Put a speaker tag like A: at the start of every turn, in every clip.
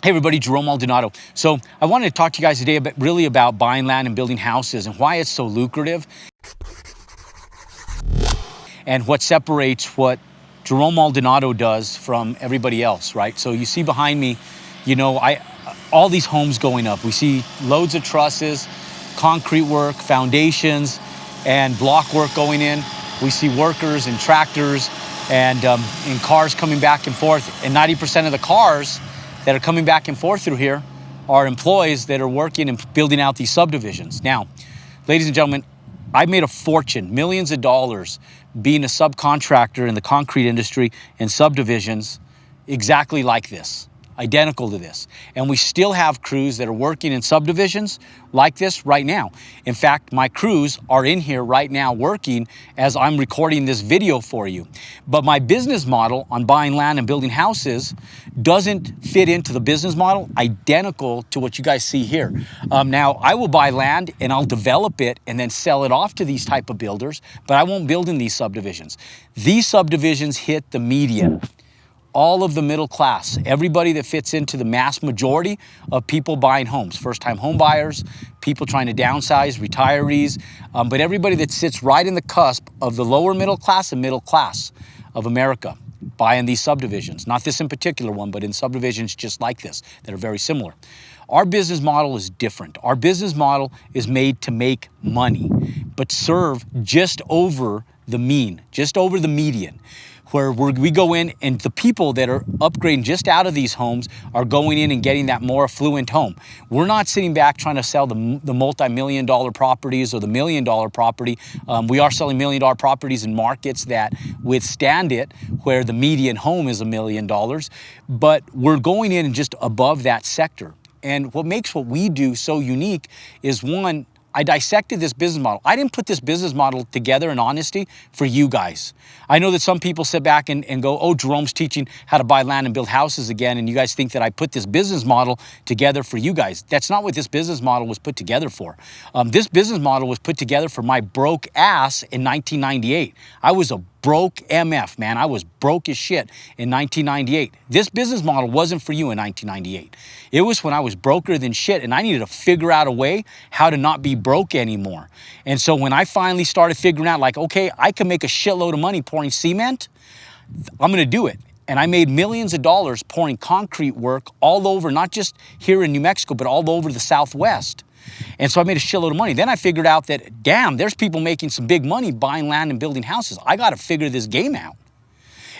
A: Hey everybody, Jerome Maldonado. So I wanted to talk to you guys today about buying land and building houses and why it's so lucrative and what separates what Jerome Maldonado does from everybody else, right? So you see behind me, all these homes going up. We see loads of trusses, concrete work, foundations, and block work going in. We see workers and tractors and cars coming back and forth. And 90% of the cars that are coming back and forth through here are employees that are working and building out these subdivisions. Now, ladies and gentlemen, I made a fortune, millions of dollars, being a subcontractor in the concrete industry and subdivisions exactly like this, identical to this. And we still have crews that are working in subdivisions like this right now. In fact, my crews are in here right now working as I'm recording this video for you. But my business model on buying land and building houses doesn't fit into the business model identical to what you guys see here. Now, I will buy land and I'll develop it and then sell it off to these type of builders, but I won't build in these subdivisions. These subdivisions hit the median. All of the middle class, everybody that fits into the mass majority of people buying homes, first-time home buyers, people trying to downsize, retirees, but everybody that sits right in the cusp of the lower middle class and middle class of America buying these subdivisions. Not this in particular one, but in subdivisions just like this that are very similar. Our business model is different. Our business model is made to make money, but serve just over the mean, just over the median, where we go in and the people that are upgrading just out of these homes are going in and getting that more affluent home. We're not sitting back trying to sell the multi-million-dollar properties or the million-dollar property. We are selling million-dollar properties in markets that withstand it, where the median home is $1 million, but we're going in and just above that sector. And what makes what we do so unique is, one, I dissected this business model. I didn't put this business model together in honesty for you guys. I know that some people sit back and go, oh, Jerome's teaching how to buy land and build houses again, and you guys think that I put this business model together for you guys. That's not what this business model was put together for. This business model was put together for my broke ass in 1998. I was a broke MF, man. I was broke as shit in 1998. This business model wasn't for you in 1998. It was when I was broker than shit and I needed to figure out a way how to not be broke anymore. And so when I finally started figuring out, like, okay, I can make a shitload of money pouring cement, I'm gonna do it. And I made millions of dollars pouring concrete work all over, not just here in New Mexico, but all over the Southwest. And so I made a shitload of money. Then I figured out that, damn, there's people making some big money buying land and building houses. I got to figure this game out.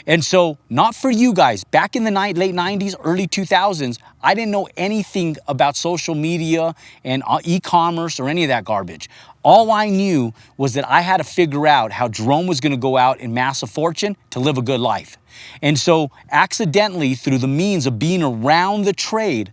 A: And so, not for you guys, back in the late 90s, early 2000s, I didn't know anything about social media and e-commerce or any of that garbage. All I knew was that I had to figure out how Jerome was going to go out and amass a fortune to live a good life. And so, accidentally, through the means of being around the trade,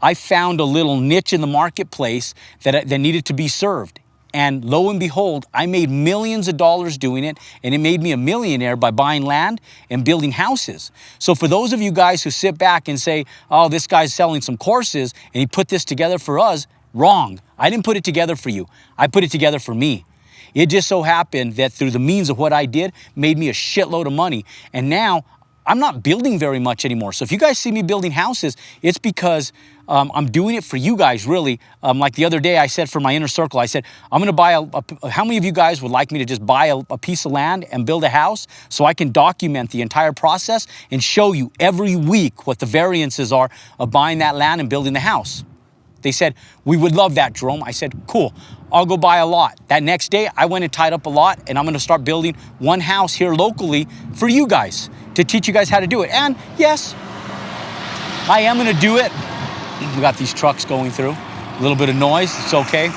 A: I found a little niche in the marketplace that needed to be served. And lo and behold, I made millions of dollars doing it, and it made me a millionaire by buying land and building houses. So for those of you guys who sit back and say, oh, this guy's selling some courses and he put this together for us, wrong. I didn't put it together for you. I put it together for me. It just so happened that through the means of what I did, made me a shitload of money. And now I'm not building very much anymore. So if you guys see me building houses, it's because I'm doing it for you guys, really. Like the other day, I said for my inner circle, I said, I'm gonna buy how many of you guys would like me to just buy a piece of land and build a house so I can document the entire process and show you every week what the variances are of buying that land and building the house? They said, we would love that, Jerome. I said, cool, I'll go buy a lot. That next day, I went and tied up a lot, and I'm gonna start building one house here locally for you guys to teach you guys how to do it. And yes, I am gonna do it. We got these trucks going through, a little bit of noise, it's okay.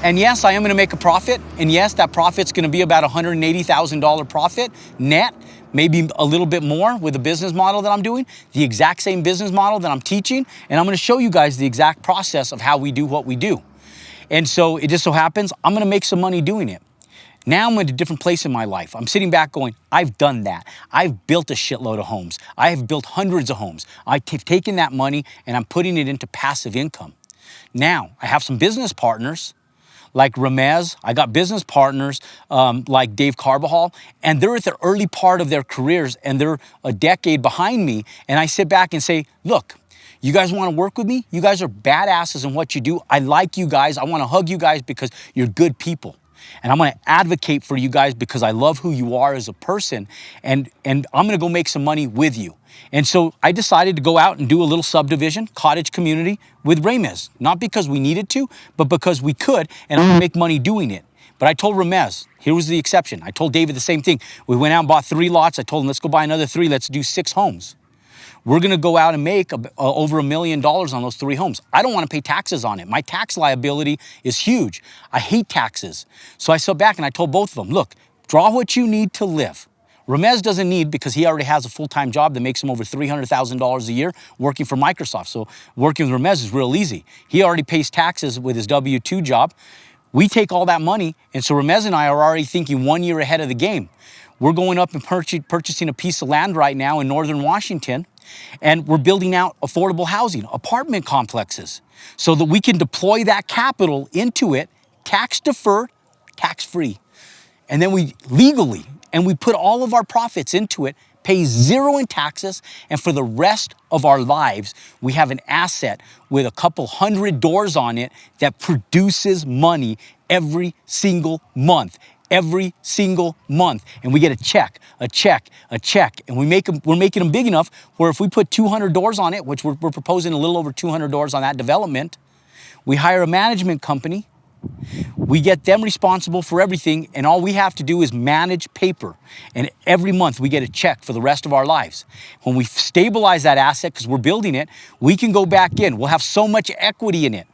A: And yes, I am gonna make a profit. And yes, that profit's gonna be about $180,000 profit net, maybe a little bit more with the business model that I'm doing, the exact same business model that I'm teaching. And I'm gonna show you guys the exact process of how we do what we do. And so it just so happens, I'm gonna make some money doing it. Now I'm in a different place in my life. I'm sitting back going, I've done that. I've built a shitload of homes. I have built hundreds of homes. I've taken that money and I'm putting it into passive income. Now, I have some business partners like Ramez. I got business partners like Dave Carbajal, and they're at the early part of their careers, and they're a decade behind me. And I sit back and say, look, you guys want to work with me? You guys are badasses in what you do. I like you guys. I want to hug you guys because you're good people. And I'm going to advocate for you guys because I love who you are as a person. And I'm going to go make some money with you. And so I decided to go out and do a little subdivision, cottage community with Ramez. Not because we needed to, but because we could, and I'm going to make money doing it. But I told Ramez, here was the exception. I told David the same thing. We went out and bought 3 lots. I told him, let's go buy another 3. Let's do 6 homes. We're going to go out and make over $1 million on those 3 homes. I don't want to pay taxes on it. My tax liability is huge. I hate taxes. So I sat back and I told both of them, look, draw what you need to live. Ramez doesn't need, because he already has a full-time job that makes him over $300,000 a year working for Microsoft. So working with Ramez is real easy. He already pays taxes with his W-2 job. We take all that money, and so Ramez and I are already thinking 1 year ahead of the game. We're going up and purchasing a piece of land right now in northern Washington, and we're building out affordable housing, apartment complexes, so that we can deploy that capital into it, tax deferred, tax free. And then we legally, and we put all of our profits into it, pay 0 in taxes, and for the rest of our lives, we have an asset with a couple hundred doors on it that produces money every single month. Every single month, and we get a check, and we're making them big enough where if we put 200 doors on it, which we're proposing a little over 200 doors on that development, we hire a management company, we get them responsible for everything, and all we have to do is manage paper, and every month we get a check for the rest of our lives. When we stabilize that asset, because we're building it, we can go back in. We'll have so much equity in it.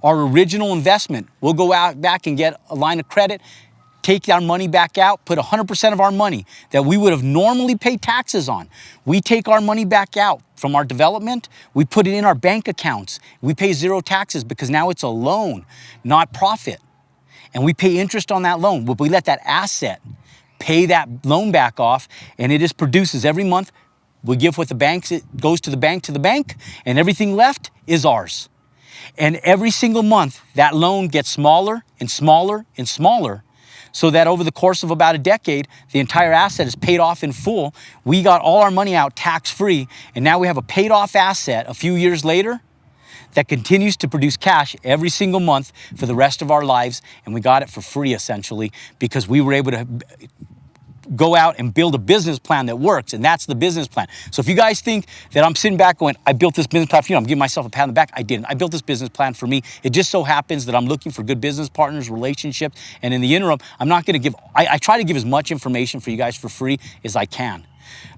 A: Our original investment, we'll go out back and get a line of credit, take our money back out, put 100% of our money that we would have normally paid taxes on. We take our money back out from our development, we put it in our bank accounts. We pay 0 taxes because now it's a loan, not profit. And we pay interest on that loan, but we let that asset pay that loan back off, and it just produces every month. We give what the banks, it goes to the bank, and everything left is ours. And every single month, that loan gets smaller and smaller and smaller, so that over the course of about a decade, the entire asset is paid off in full. We got all our money out tax-free, and now we have a paid-off asset a few years later that continues to produce cash every single month for the rest of our lives, and we got it for free, essentially, because we were able to go out and build a business plan that works, and that's the business plan. So if you guys think that I'm sitting back going, I built this business plan for you, I'm giving myself a pat on the back, I didn't. I built this business plan for me. It just so happens that I'm looking for good business partners, relationships, and in the interim, I'm not gonna give, I try to give as much information for you guys for free as I can.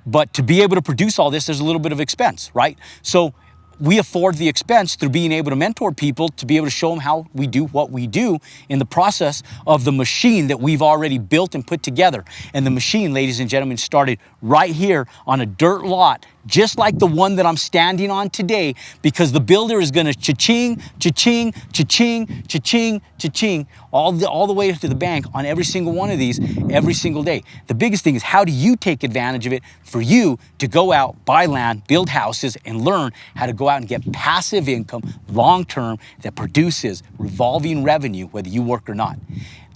A: But to be able to produce all this, there's a little bit of expense, right? So we afford the expense through being able to mentor people to be able to show them how we do what we do in the process of the machine that we've already built and put together. And the machine, ladies and gentlemen, started right here on a dirt lot, just like the one that I'm standing on today, because the builder is gonna cha-ching, cha-ching, cha-ching, cha-ching, cha-ching, all the way to the bank on every single one of these every single day. The biggest thing is, how do you take advantage of it for you to go out, buy land, build houses, and learn how to go out and get passive income long-term that produces revolving revenue, whether you work or not.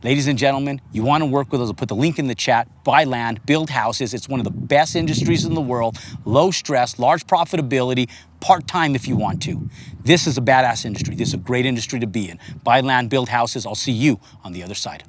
A: Ladies and gentlemen, you want to work with us, I'll put the link in the chat. Buy land, build houses. It's one of the best industries in the world. Low stress, large profitability, part-time if you want to. This is a badass industry. This is a great industry to be in. Buy land, build houses. I'll see you on the other side.